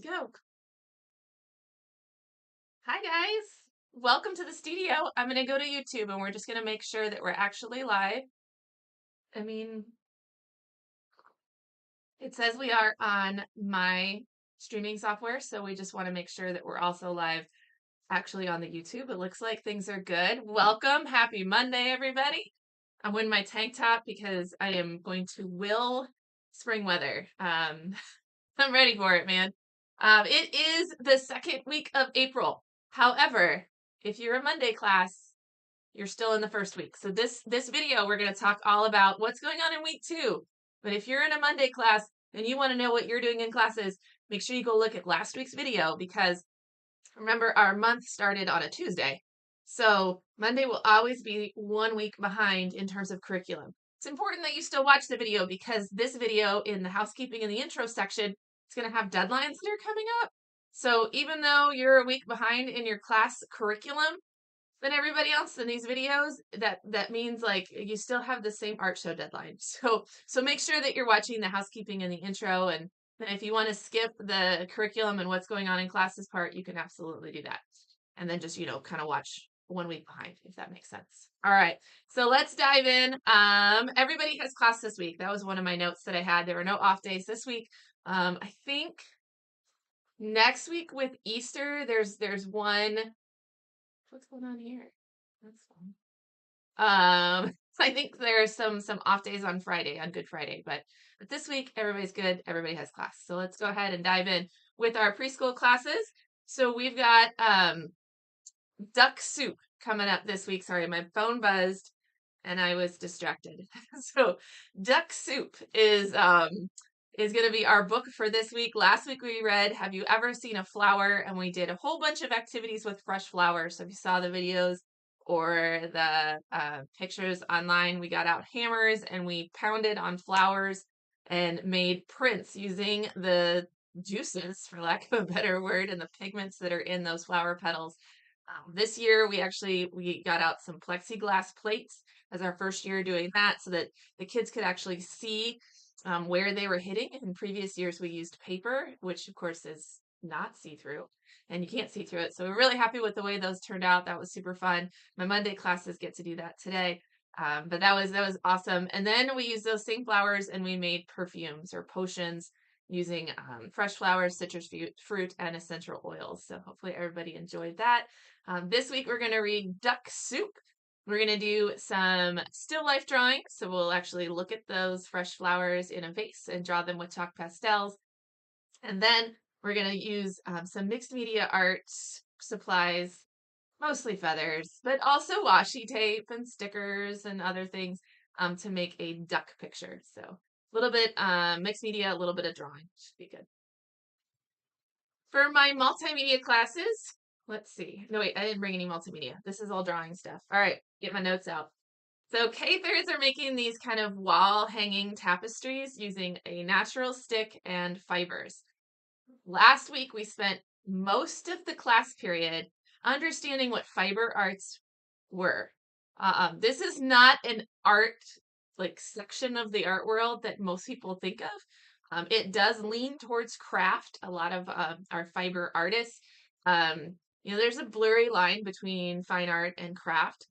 Go. Hi, guys. Welcome to the studio. I'm going to go to YouTube and we're just going to make sure that we're actually live. I mean, it says we are on my streaming software, so we just want to make sure that we're also live actually on the YouTube. It looks like things are good. Welcome. Happy Monday, everybody. I'm wearing my tank top because I am going to will spring weather. I'm ready for it, man. It is the second week of April. However, if you're a Monday class, you're still in the first week. So this video, we're going to talk all about what's going on in week 2. But if you're in a Monday class and you want to know what you're doing in classes, make sure you go look at last week's video because remember our month started on a Tuesday. So Monday will always be 1 week behind in terms of curriculum. It's important that you still watch the video because this video in the housekeeping and the intro section is going to have deadlines that are coming up. So even though you're a week behind in your class curriculum than everybody else in these videos, that means like you still have the same art show deadline. So make sure that you're watching the housekeeping and the intro, and if you want to skip the curriculum and what's going on in classes part, you can absolutely do that. And then just, kind of watch 1 week behind, if that makes sense. All right, so let's dive in. Everybody has class this week. That was one of my notes that I had. There were no off days this week. I think next week with Easter, there's one. What's going on here? That's fun. I think there's some off days on Friday, on Good Friday, but this week everybody's good. Everybody has class. So let's go ahead and dive in with our preschool classes. So we've got duck soup coming up this week. Sorry, my phone buzzed and I was distracted. So duck soup is going to be our book for this week. Last week we read Have You Ever Seen a Flower? And we did a whole bunch of activities with fresh flowers. So if you saw the videos or the pictures online, we got out hammers and we pounded on flowers and made prints using the juices, for lack of a better word, and the pigments that are in those flower petals. This year we got out some plexiglass plates as our first year doing that so that the kids could actually see where they were hitting. In previous years, we used paper, which of course is not see-through, and you can't see through it. So we're really happy with the way those turned out. That was super fun. My Monday classes get to do that today. But that was awesome. And then we used those same flowers and we made perfumes or potions using fresh flowers, citrus fruit, and essential oils. So hopefully everybody enjoyed that. This week we're going to read Duck Soup. We're going to do some still life drawing. So we'll actually look at those fresh flowers in a vase and draw them with chalk pastels. And then we're going to use some mixed media art supplies, mostly feathers, but also washi tape and stickers and other things to make a duck picture. So a little bit mixed media, a little bit of drawing. Should be good. For my multimedia classes, let's see. No, wait, I didn't bring any multimedia. This is all drawing stuff. All right, get my notes out. So K-thirds are making these kind of wall hanging tapestries using a natural stick and fibers. Last week, we spent most of the class period understanding what fiber arts were. This is not an art section of the art world that most people think of. It does lean towards craft. A lot of our fiber artists, there's a blurry line between fine art and craft.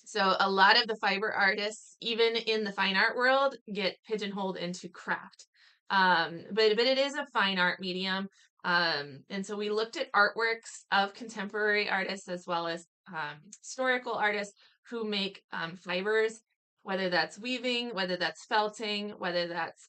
So a lot of the fiber artists, even in the fine art world, get pigeonholed into craft. But it is a fine art medium. And so we looked at artworks of contemporary artists as well as historical artists who make fibers, whether that's weaving, whether that's felting, whether that's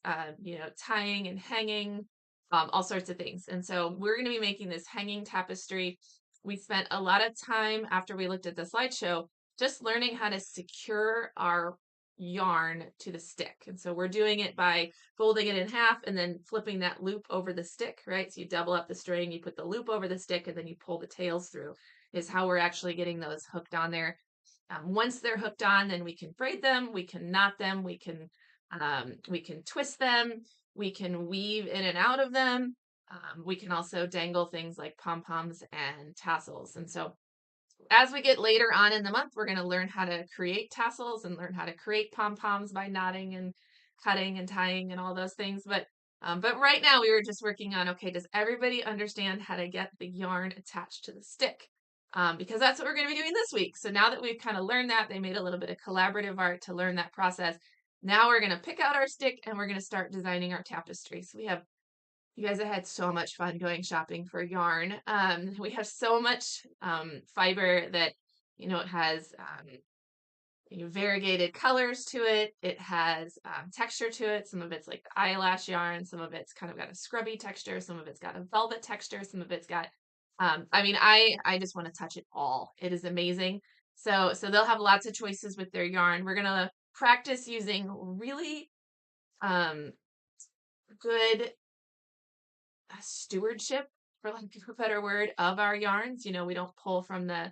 tying and hanging, all sorts of things. And so we're going to be making this hanging tapestry. We spent a lot of time after we looked at the slideshow just learning how to secure our yarn to the stick. And so we're doing it by folding it in half and then flipping that loop over the stick, right? So you double up the string, you put the loop over the stick, and then you pull the tails through is how we're actually getting those hooked on there. Once they're hooked on, then we can braid them, we can knot them, we can twist them, we can weave in and out of them. We can also dangle things like pom-poms and tassels. And so as we get later on in the month, we're going to learn how to create tassels and learn how to create pom-poms by knotting and cutting and tying and all those things. But But right now we were just working on, okay, does everybody understand how to get the yarn attached to the stick? Because that's what we're going to be doing this week. So now that we've kind of learned that, they made a little bit of collaborative art to learn that process. Now we're going to pick out our stick and we're going to start designing our tapestry. So you guys have had so much fun going shopping for yarn. We have so much fiber that, it has variegated colors to it. It has texture to it. Some of it's like the eyelash yarn. Some of it's kind of got a scrubby texture. Some of it's got a velvet texture. Some of it's got, I just want to touch it all. It is amazing. So they'll have lots of choices with their yarn. We're going to practice using really good stewardship, for lack of a better word, of our yarns. We don't pull from the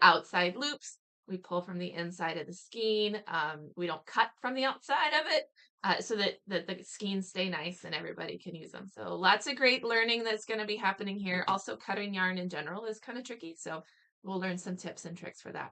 outside loops. We pull from the inside of the skein. We don't cut from the outside of it so that the skeins stay nice and everybody can use them. So lots of great learning that's going to be happening here. Also, cutting yarn in general is kind of tricky. So we'll learn some tips and tricks for that.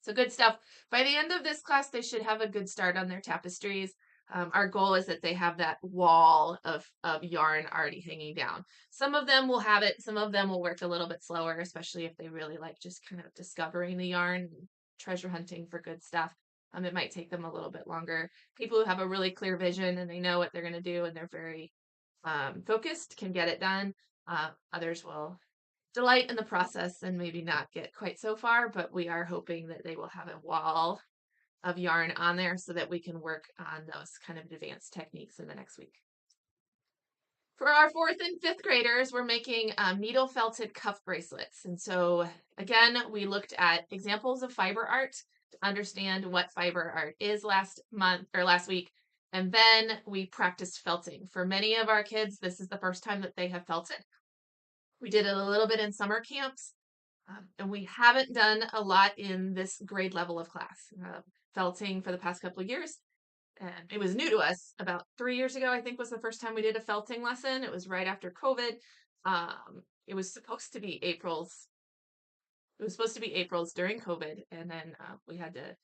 So good stuff. By the end of this class, they should have a good start on their tapestries. Our goal is that they have that wall of yarn already hanging down. Some of them will have it. Some of them will work a little bit slower, especially if they really like just kind of discovering the yarn, and treasure hunting for good stuff. It might take them a little bit longer. People who have a really clear vision and they know what they're going to do and they're very focused can get it done. Others will delight in the process and maybe not get quite so far, but we are hoping that they will have a wall of yarn on there so that we can work on those kind of advanced techniques in the next week. For our 4th and 5th graders, we're making needle felted cuff bracelets. And so again, we looked at examples of fiber art to understand what fiber art is last week. And then we practiced felting. For many of our kids, this is the first time that they have felted. We did it a little bit in summer camps. And we haven't done a lot in this grade level of class. Felting for the past couple of years. And it was new to us. About 3 years ago, I think, was the first time we did a felting lesson. It was right after COVID. It was supposed to be April's. It was supposed to be April's during COVID, and then we had to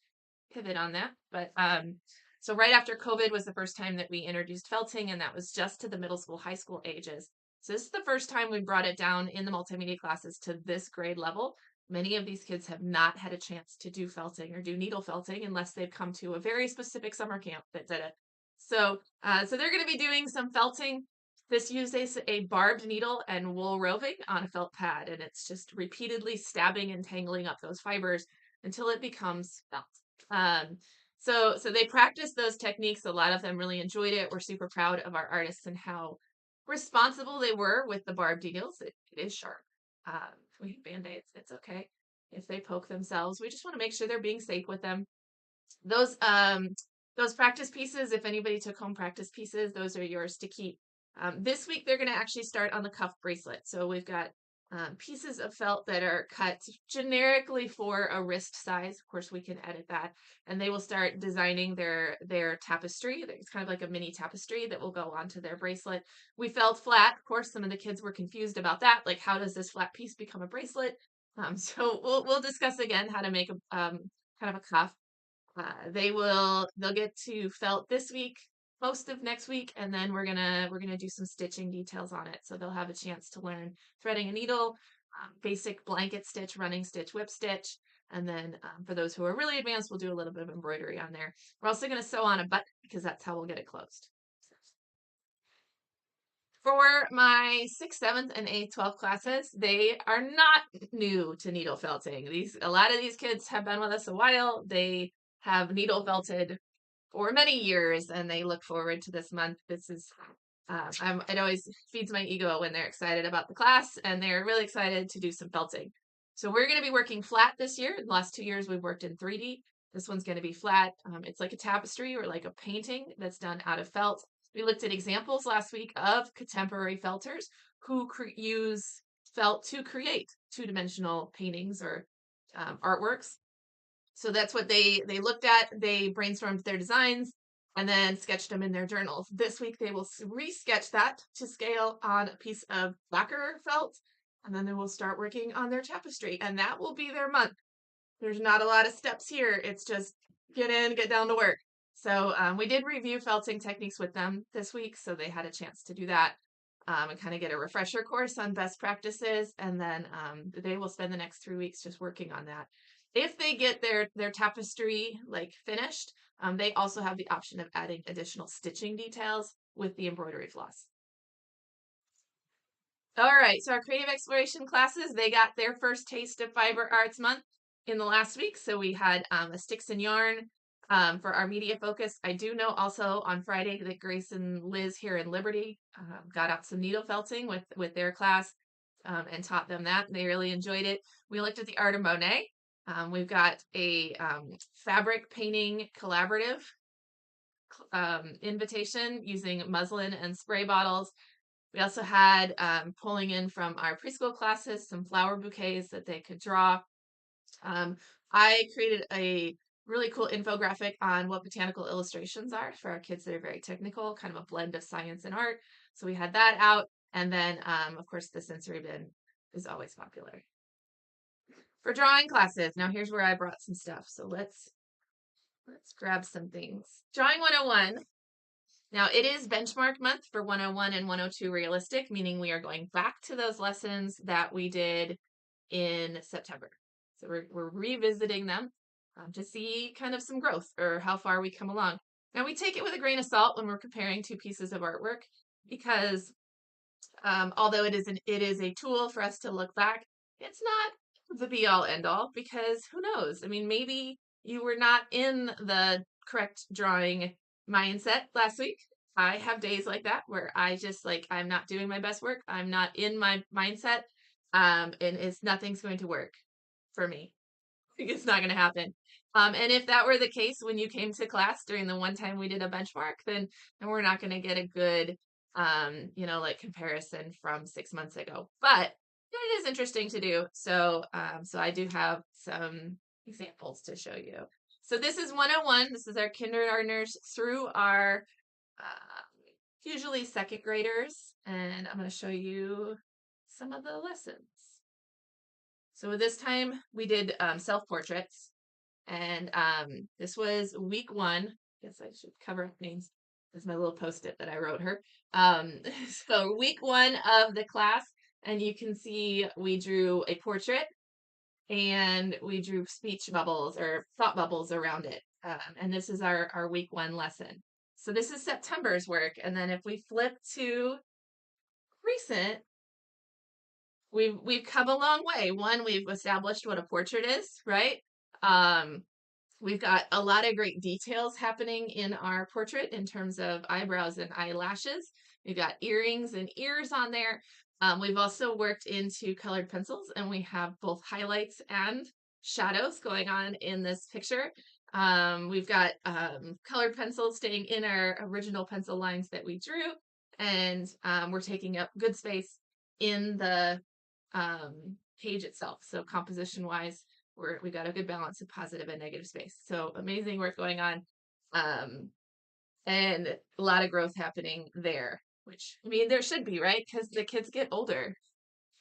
pivot on that. But so right after COVID was the first time that we introduced felting, and that was just to the middle school, high school ages. So this is the first time we brought it down in the multimedia classes to this grade level. Many of these kids have not had a chance to do felting or do needle felting unless they've come to a very specific summer camp that did it. So they're going to be doing some felting. This uses a barbed needle and wool roving on a felt pad, and it's just repeatedly stabbing and tangling up those fibers until it becomes felt. So they practiced those techniques. A lot of them really enjoyed it. We're super proud of our artists and how responsible they were with the barbed needles. It is sharp. We have Band-Aids. It's okay if they poke themselves. We just want to make sure they're being safe with them. Those practice pieces, if anybody took home practice pieces, those are yours to keep. This week, they're going to actually start on the cuff bracelet. So we've got pieces of felt that are cut generically for a wrist size. Of course, we can edit that. And they will start designing their tapestry. It's kind of like a mini tapestry that will go onto their bracelet. We felt flat. Of course, some of the kids were confused about that. Like, how does this flat piece become a bracelet? So we'll discuss again how to make a kind of a cuff. They'll get to felt this week, most of next week, and then we're gonna do some stitching details on it. So they'll have a chance to learn threading a needle, basic blanket stitch, running stitch, whip stitch, and then for those who are really advanced, we'll do a little bit of embroidery on there. We're also gonna sew on a button because that's how we'll get it closed. For my 6th, 7th, and 8th, 12th classes, they are not new to needle felting. A lot of these kids have been with us a while. They have needle felted for many years, and they look forward to this month. This is, it always feeds my ego when they're excited about the class, and they're really excited to do some felting. So we're going to be working flat this year. In the last 2 years, we've worked in 3D. This one's going to be flat. It's like a tapestry or like a painting that's done out of felt. We looked at examples last week of contemporary felters who use felt to create two-dimensional paintings or artworks. So that's what they looked at. They brainstormed their designs and then sketched them in their journals. This week, they will re-sketch that to scale on a piece of lacquer felt, and then they will start working on their tapestry, and that will be their month. There's not a lot of steps here. It's just get in, get down to work. So we did review felting techniques with them this week, so they had a chance to do that and kind of get a refresher course on best practices, and then they will spend the next 3 weeks just working on that. If they get their tapestry like finished, they also have the option of adding additional stitching details with the embroidery floss. All right, so our creative exploration classes, they got their first taste of Fiber Arts Month in the last week. So we had a sticks and yarn for our media focus. I do know also on Friday that Grace and Liz here in Liberty got out some needle felting with their class and taught them that. They really enjoyed it. We looked at the art of Monet. We've got a fabric painting collaborative invitation using muslin and spray bottles. We also had pulling in from our preschool classes some flower bouquets that they could draw. I created a really cool infographic on what botanical illustrations are for our kids that are very technical, kind of a blend of science and art. So we had that out. And then, of course, the sensory bin is always popular. For drawing classes, now here's where I brought some stuff. So let's grab some things. Drawing 101. Now, it is benchmark month for 101 and 102 realistic, meaning we are going back to those lessons that we did in September. So we're revisiting them to see kind of some growth or how far we come along. Now, we take it with a grain of salt when we're comparing two pieces of artwork because although it is a tool for us to look back, it's not the be all end all because who knows? I mean, maybe you were not in the correct drawing mindset last week. I have days like that where I just like I'm not doing my best work. I'm not in my mindset. And nothing's going to work for me. It's not going to happen. And if that were the case when you came to class during the one time we did a benchmark, then we're not going to get a good, like comparison from 6 months ago. But it is interesting to do. So I do have some examples to show you. So this is 101. This is our kindergartners through our usually second graders. And I'm going to show you some of the lessons. So this time we did self-portraits. And this was week 1. I guess I should cover up names. This is my little post-it that I wrote her. So week 1 of the class. And you can see we drew a portrait and we drew speech bubbles or thought bubbles around it. And this is our week 1 lesson. So this is September's work. And then if we flip to recent, we've come a long way. One, we've established what a portrait is, right? We've got a lot of great details happening in our portrait in terms of eyebrows and eyelashes. We've got earrings and ears on there. We've also worked into colored pencils, and we have both highlights and shadows going on in this picture. We've got colored pencils staying in our original pencil lines that we drew, and we're taking up good space in the page itself. So composition-wise, we got a good balance of positive and negative space. So amazing work going on, and a lot of growth happening there. Which, I mean, there should be, right? Because the kids get older.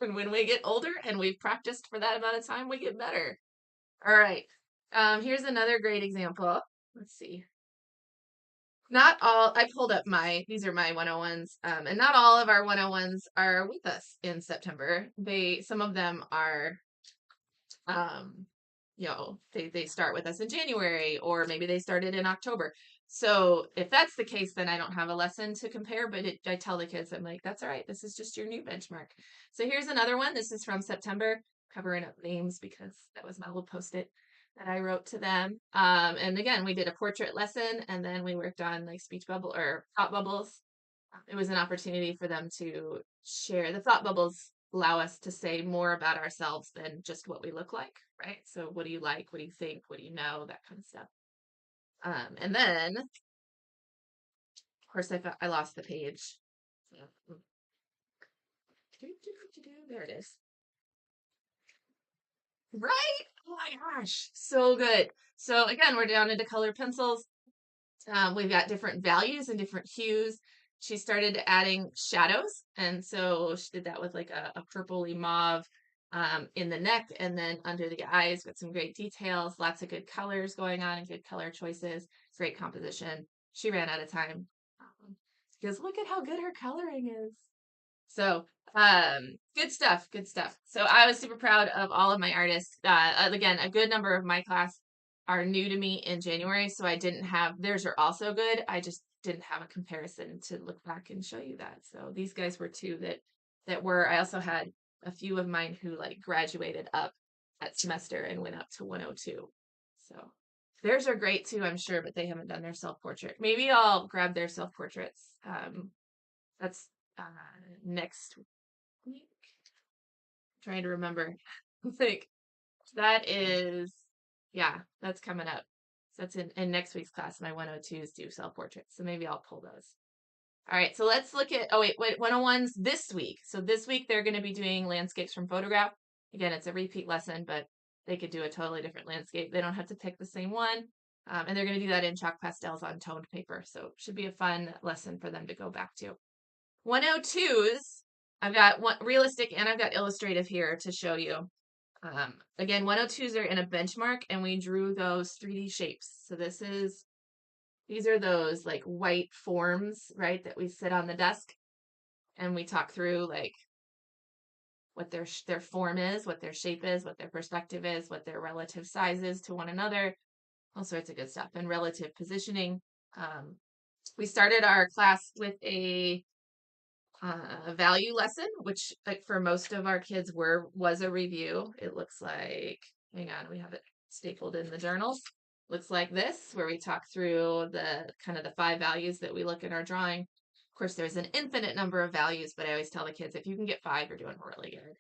And when we get older and we've practiced for that amount of time, we get better. All right. Here's another great example. Let's see. Not all, I pulled up these are my 101s, and not all of our 101s are with us in September. Some of them are, they start with us in January, or maybe they started in October. So if that's the case, then I don't have a lesson to compare, but I tell the kids, I'm like, that's all right. This is just your new benchmark. So here's another one. This is from September, covering up names because that was my little post-it that I wrote to them. And again, we did a portrait lesson, and then we worked on like speech bubble or thought bubbles. It was an opportunity for them to share. The thought bubbles allow us to say more about ourselves than just what we look like, right? So what do you like? What do you think? What do you know? That kind of stuff. And then, of course, I lost the page. There it is. Right? Oh my gosh, so good. So again, we're down into colored pencils. We've got different values and different hues. She started adding shadows, and so she did that with like a purpley mauve in the neck and then under the eyes with some great details, lots of good colors going on and good color choices, great composition. She ran out of time because look at how good her coloring is. So, good stuff, good stuff. So I was super proud of all of my artists. Again, a good number of my class are new to me in January, so I didn't have, theirs are also good. I just didn't have a comparison to look back and show you that. So these guys were two that were, I also had a few of mine who like graduated up that semester and went up to 102. So theirs are great too, I'm sure, but they haven't done their self-portrait. Maybe I'll grab their self-portraits. That's next week. I'm trying to remember. Like that is, yeah, that's coming up. So that's in next week's class. My 102s do self-portraits. So maybe I'll pull those. All right, so let's look at, 101s this week. So this week they're going to be doing landscapes from photograph. Again, it's a repeat lesson, but they could do a totally different landscape. They don't have to pick the same one. And they're going to do that in chalk pastels on toned paper. So it should be a fun lesson for them to go back to. 102s, I've got one realistic and I've got illustrative here to show you. Again, 102s are in a benchmark and we drew those 3D shapes. So these are those like white forms, right, that we sit on the desk and we talk through like what their form is, what their shape is, what their perspective is, what their relative size is to one another, all sorts of good stuff, and relative positioning. We started our class with a value lesson, which like for most of our kids was a review. It looks like, hang on, we have it stapled in the journals. Looks like this, where we talk through the kind of the 5 values that we look at our drawing. Of course, there's an infinite number of values, but I always tell the kids, if you can get 5, you're doing really good.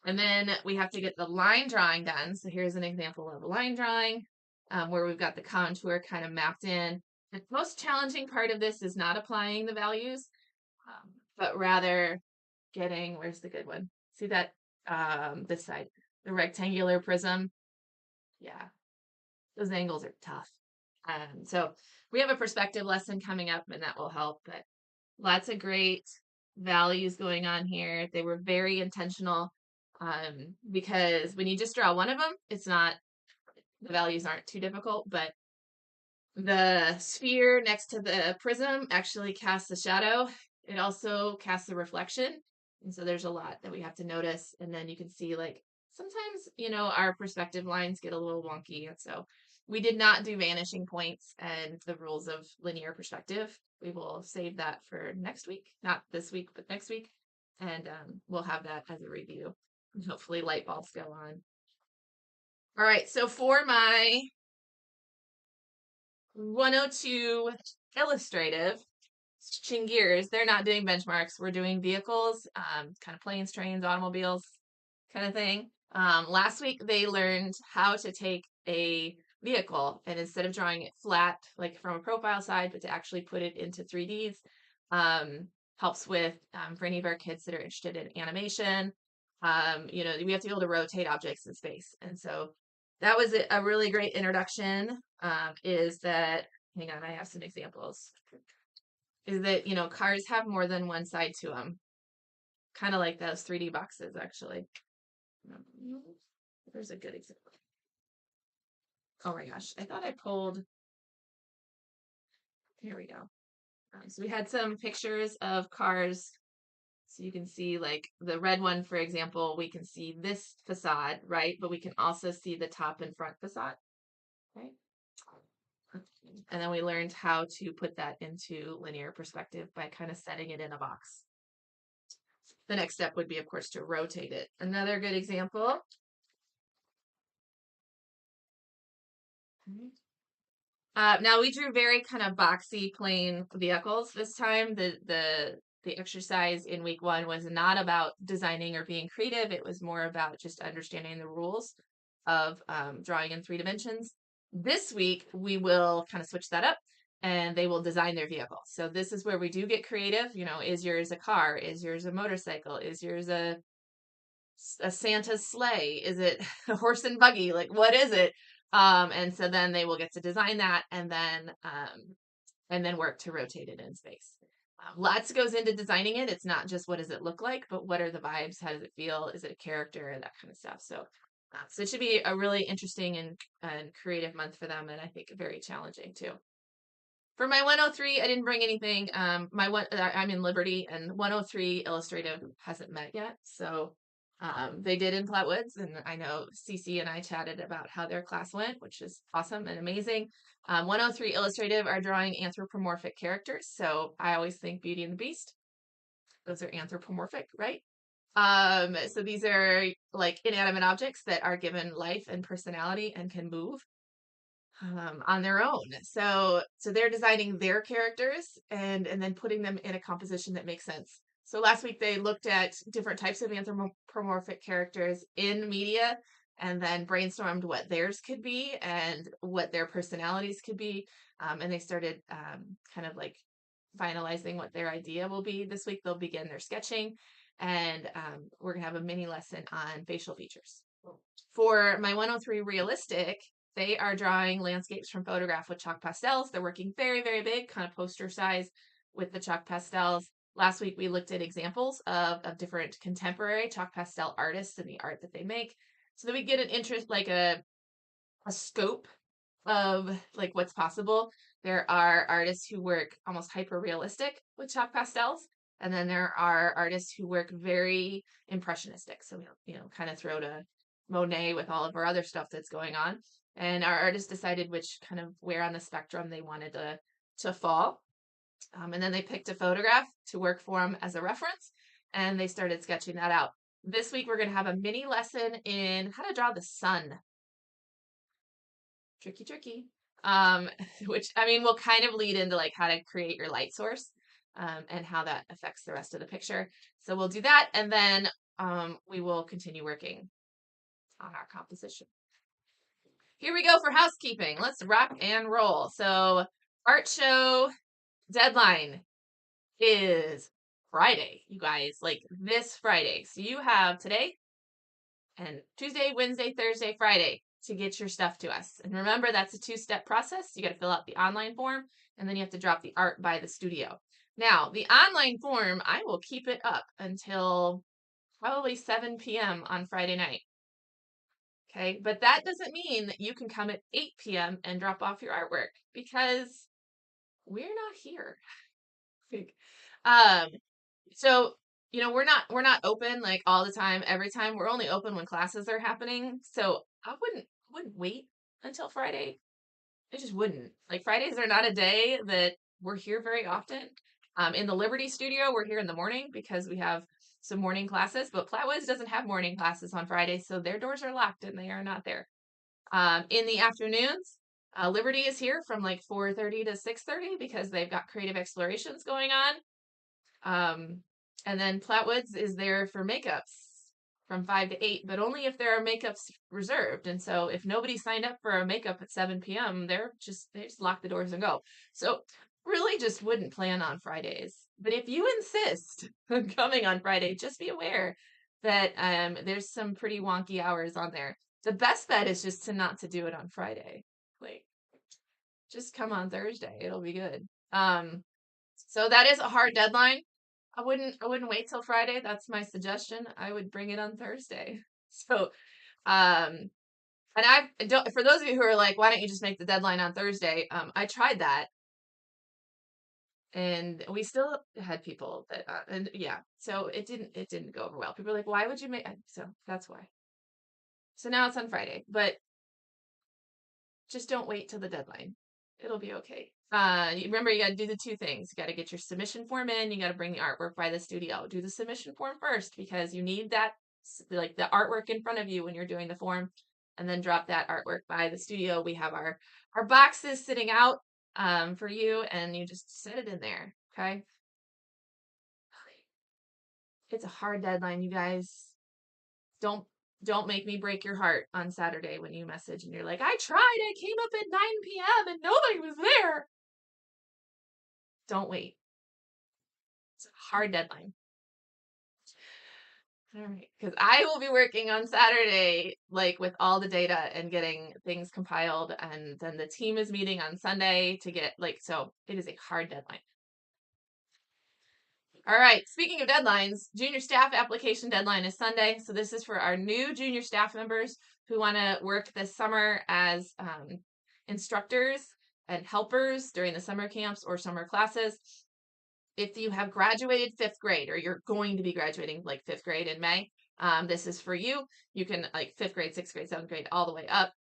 And then we have to get the line drawing done. So here's an example of a line drawing where we've got the contour kind of mapped in. The most challenging part of this is not applying the values, but rather getting, where's the good one? See that, this side, the rectangular prism. Yeah, those angles are tough. So we have a perspective lesson coming up and that will help, but lots of great values going on here. They were very intentional because when you just draw one of them, the values aren't too difficult, but the sphere next to the prism actually casts a shadow. It also casts a reflection. And so there's a lot that we have to notice. And then you can see like sometimes, our perspective lines get a little wonky. And so we did not do vanishing points and the rules of linear perspective. We will save that for next week, not this week, but next week. And we'll have that as a review. And hopefully light bulbs go on. All right, so for my 102 illustrative, switching gears, they're not doing benchmarks. We're doing vehicles, kind of planes, trains, automobiles kind of thing. Last week, they learned how to take a vehicle and instead of drawing it flat, like from a profile side, but to actually put it into 3Ds, helps with, for any of our kids that are interested in animation, we have to be able to rotate objects in space. And so that was a really great introduction, is that, hang on, I have some examples, is that, cars have more than one side to them, kind of like those 3D boxes, actually. There's a good example. Oh my gosh, I thought I pulled, here we go. So we had some pictures of cars. So you can see like the red one, for example, we can see this facade, right? But we can also see the top and front facade, right? And then we learned how to put that into linear perspective by kind of setting it in a box. The next step would be, of course, to rotate it. Another good example. Now we drew very kind of boxy, plain vehicles this time. The exercise in week 1 was not about designing or being creative. It was more about just understanding the rules of drawing in 3 dimensions. This week, we will kind of switch that up and they will design their vehicle. So this is where we do get creative. Is yours a car? Is yours a motorcycle? Is yours a Santa's sleigh? Is it a horse and buggy? Like, what is it? And so then they will get to design that and then work to rotate it in space. Lots goes into designing it. It's not just what does it look like, but what are the vibes? How does it feel? Is it a character? That kind of stuff. So it should be a really interesting and creative month for them, and I think very challenging too. For my 103, I didn't bring anything. I'm in Liberty, and 103 Illustrative hasn't met yet. So they did in Flatwoods, and I know Cece and I chatted about how their class went, which is awesome and amazing. 103 Illustrative are drawing anthropomorphic characters. So I always think Beauty and the Beast. Those are anthropomorphic, right? So these are like inanimate objects that are given life and personality and can move on their own. So they're designing their characters and then putting them in a composition that makes sense. So last week they looked at different types of anthropomorphic characters in media and then brainstormed what theirs could be and what their personalities could be. And they started kind of like finalizing what their idea will be. This week they'll begin their sketching, and we're going to have a mini lesson on facial features. For my 103 realistic, they are drawing landscapes from photograph with chalk pastels. They're working very, very big, kind of poster size with the chalk pastels. Last week, we looked at examples of different contemporary chalk pastel artists and the art that they make. So that we get an interest, like a scope of like what's possible. There are artists who work almost hyper realistic with chalk pastels. And then there are artists who work very impressionistic. So, kind of throw to Monet with all of our other stuff that's going on. And our artists decided which kind of where on the spectrum they wanted to fall. And then they picked a photograph to work for them as a reference, and they started sketching that out. This week, we're going to have a mini lesson in how to draw the sun. Tricky. Which, I mean, will kind of lead into like how to create your light source and how that affects the rest of the picture. So we'll do that, and then we will continue working on our composition. Here we go for housekeeping. Let's rock and roll. So art show deadline is Friday, you guys, like this Friday. So you have today and Tuesday, Wednesday, Thursday, Friday to get your stuff to us. And remember, that's a 2-step process. You got to fill out the online form, and then you have to drop the art by the studio. Now, the online form, I will keep it up until probably 7 p.m. on Friday night. Okay, but that doesn't mean that you can come at 8 p.m. and drop off your artwork because we're not here. So we're not open like all the time, every time. We're only open when classes are happening. So I wouldn't wait until Friday. I just wouldn't. Like Fridays are not a day that we're here very often. In the Liberty studio, we're here in the morning because we have some morning classes, but Flatwoods doesn't have morning classes on Friday, so their doors are locked and they are not there. In the afternoons, Liberty is here from like 4:30 to 6:30 because they've got creative explorations going on. And then Flatwoods is there for makeups from 5 to 8, but only if there are makeups reserved. And so if nobody signed up for a makeup at 7 p.m., they just lock the doors and go. So really just wouldn't plan on Fridays. But if you insist on coming on Friday, just be aware that there's some pretty wonky hours on there. The best bet is just to do it on Friday. Like, just come on Thursday. It'll be good. So that is a hard deadline. I wouldn't wait till Friday. That's my suggestion. I would bring it on Thursday. So, and for those of you who are like, why don't you just make the deadline on Thursday? I tried that, and we still had people that, and yeah, so it didn't go over well. People are like, why would you make? So that's why. So now it's on Friday, but just don't wait till the deadline. It'll be okay. Remember, you got to do the 2 things. You got to get your submission form in. You got to bring the artwork by the studio. Do the submission form first because you need that, like the artwork in front of you when you're doing the form, and then drop that artwork by the studio. We have our boxes sitting out for you, and you just set it in there. Okay. It's a hard deadline, you guys. Don't make me break your heart on Saturday when you message and you're like, I tried. I came up at 9 p.m. and nobody was there. Don't wait. It's a hard deadline. All right. Because I will be working on Saturday, like with all the data and getting things compiled. And then the team is meeting on Sunday to get so it is a hard deadline. All right. Speaking of deadlines, junior staff application deadline is Sunday. So this is for our new junior staff members who want to work this summer as instructors and helpers during the summer camps or summer classes. If you have graduated 5th grade or you're going to be graduating like 5th grade in May, this is for you. You can like 5th grade, 6th grade, 7th grade, all the way up.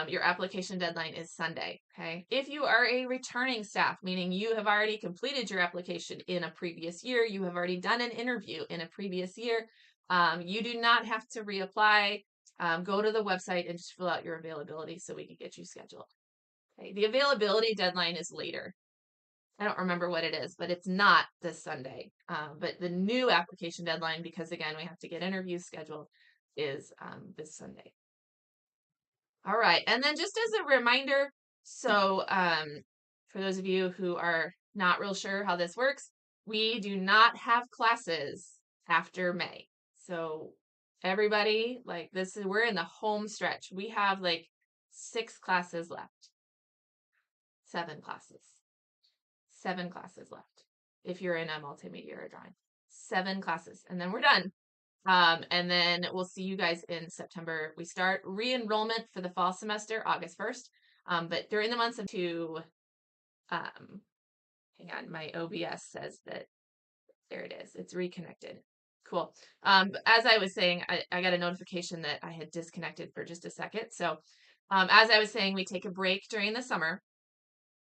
Your application deadline is Sunday. Okay. If you are a returning staff, meaning you have already completed your application in a previous year, you have already done an interview in a previous year, you do not have to reapply. Go to the website and just fill out your availability so we can get you scheduled. Okay. The availability deadline is later. I don't remember what it is, but it's not this Sunday. But the new application deadline, because again, we have to get interviews scheduled, is this Sunday. All right. And then just as a reminder, so for those of you who are not real sure how this works, we do not have classes after May. So everybody, like this is, we're in the home stretch. We have like 6 classes left, 7 classes. 7 classes left if you're in a multimedia or drawing. 7 classes, and then we're done. And then we'll see you guys in September. We start re-enrollment for the fall semester August 1st. But during the months of hang on, my OBS says that there it is. It's reconnected. Cool. As I was saying, I got a notification that I had disconnected for just a second. So as I was saying, we take a break during the summer.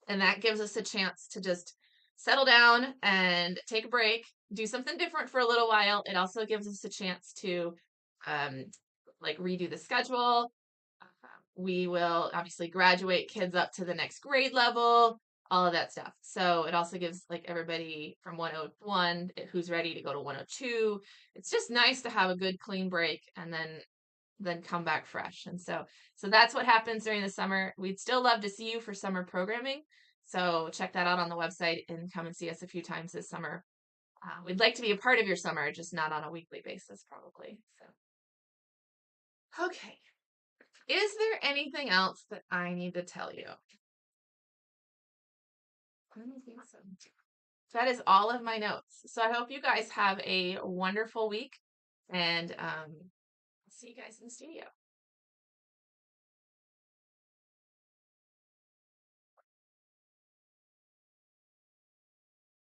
And that gives us a chance to just settle down and take a break, do something different for a little while. It also gives us a chance to like redo the schedule. We will obviously graduate kids up to the next grade level, all of that stuff. So it also gives like everybody from 101 who's ready to go to 102. It's just nice to have a good clean break and then come back fresh. And so that's what happens during the summer. We'd still love to see you for summer programming. So check that out on the website and come and see us a few times this summer. We'd like to be a part of your summer, just not on a weekly basis, probably. So, okay. Is there anything else that I need to tell you? I don't think so. That is all of my notes. So I hope you guys have a wonderful week, and see you guys in the studio.